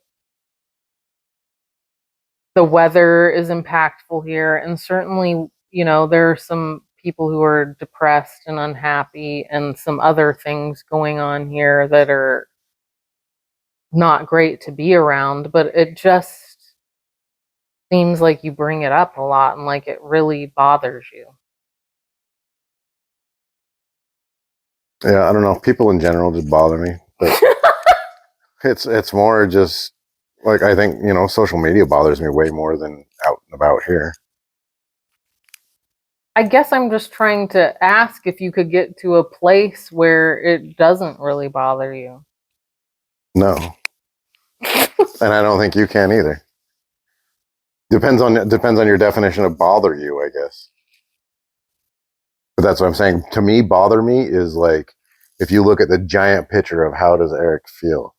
the weather is impactful here, and certainly, there are some people who are depressed and unhappy and some other things going on here that are not great to be around, but it just seems like you bring it up a lot and like it really bothers you. Yeah, I don't know. People in general just bother me, but it's more just like I think social media bothers me way more than out and about here. I guess I'm just trying to ask if you could get to a place where it doesn't really bother you. No, and I don't think you can either. Depends on your definition of bother you, I guess. But that's what I'm saying. To me, bother me is like if you look at the giant picture of how does Eric feel,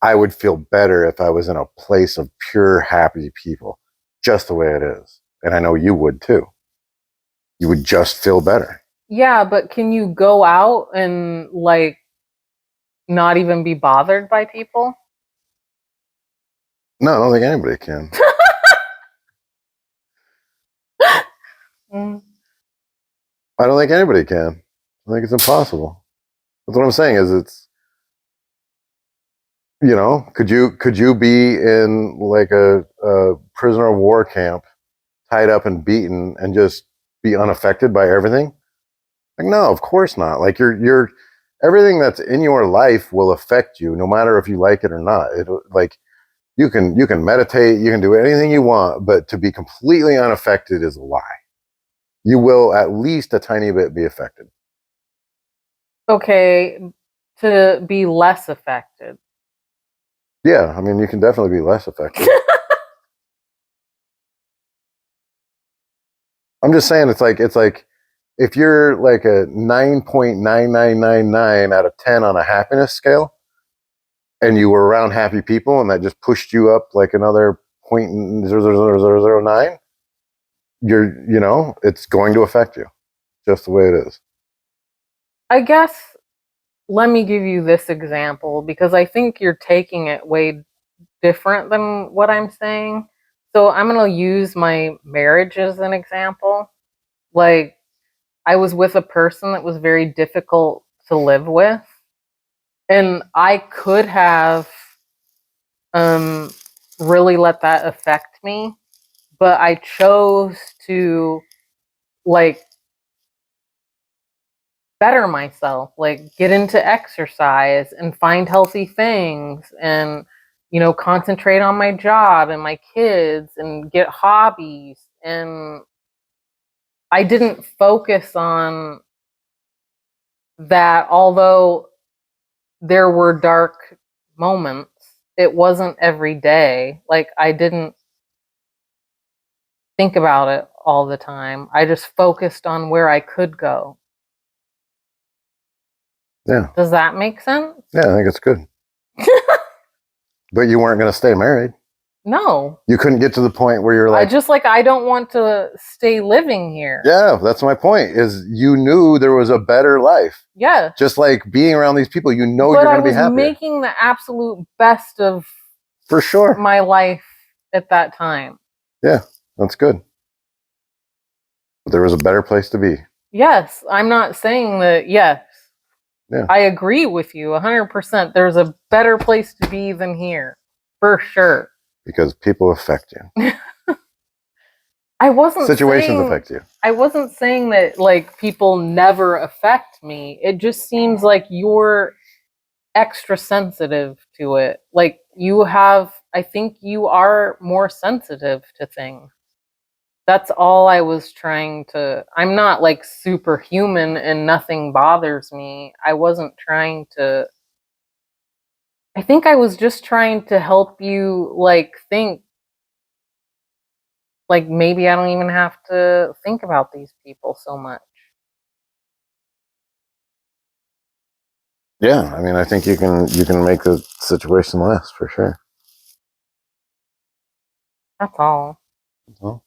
I would feel better if I was in a place of pure happy people, just the way it is. And I know you would too. You would just feel better. Yeah, but can you go out and like not even be bothered by people? No, I don't think anybody can. Mm. I don't think anybody can. I think it's impossible. That's what I'm saying is it's, you know, could you be in like a prisoner of war camp, tied up and beaten, and just be unaffected by everything? Like, no, of course not. Like you're everything that's in your life will affect you, no matter if you like it or not. It like you can meditate, you can do anything you want, but to be completely unaffected is a lie. You will at least a tiny bit be affected. Okay, to be less affected. Yeah, I mean, you can definitely be less affected. I'm just saying it's like if you're like a 9.9999 out of 10 on a happiness scale and you were around happy people and that just pushed you up like another 0.00009, you know, it's going to affect you just the way it is. I guess let me give you this example because I think you're taking it way different than what I'm saying. So I'm going to use my marriage as an example. Like, I was with a person that was very difficult to live with, and I could have um, really let that affect me, but I chose to like better myself, like get into exercise and find healthy things and concentrate on my job and my kids and get hobbies. And I didn't focus on that, although there were dark moments. It wasn't every day. Like, I didn't think about it all the time. I just focused on where I could go. Yeah. Does that make sense? Yeah, I think it's good. But you weren't going to stay married. No. You couldn't get to the point where you're like, I don't want to stay living here. yeah, that's my point. Is you knew there was a better life. Yeah. Just like being around these people, you know, But you're I going to be was happy. making the absolute best of For sure my life at that time. Yeah, that's good. But there was a better place to be. Yes, I'm not saying that. Yes. Yeah. I agree with you 100%. There's a better place to be than here, for sure. Because people affect you. I wasn't Situations saying, affect you. I wasn't saying that like people never affect me. It just seems like you're extra sensitive to it. Like I think you are more sensitive to things. That's all I was trying to. I'm not like superhuman and nothing bothers me. I wasn't trying to. I think I was just trying to help you like think like maybe I don't even have to think about these people so much. Yeah, I mean, I think you can make the situation less for sure. That's all. Well,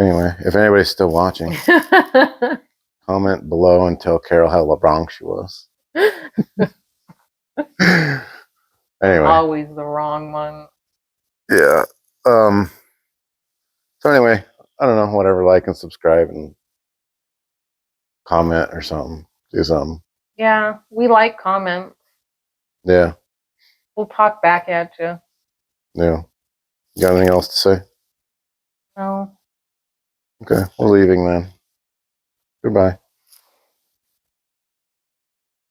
anyway, if anybody's still watching, comment below and tell Carol how wrong she was. Anyway, always the wrong one. Yeah. So anyway, I don't know. Whatever, like and subscribe and comment or something. Do something. Yeah, we like comments. Yeah. We'll talk back at you. Yeah. You got anything else to say? No. Okay, we're leaving then. Goodbye.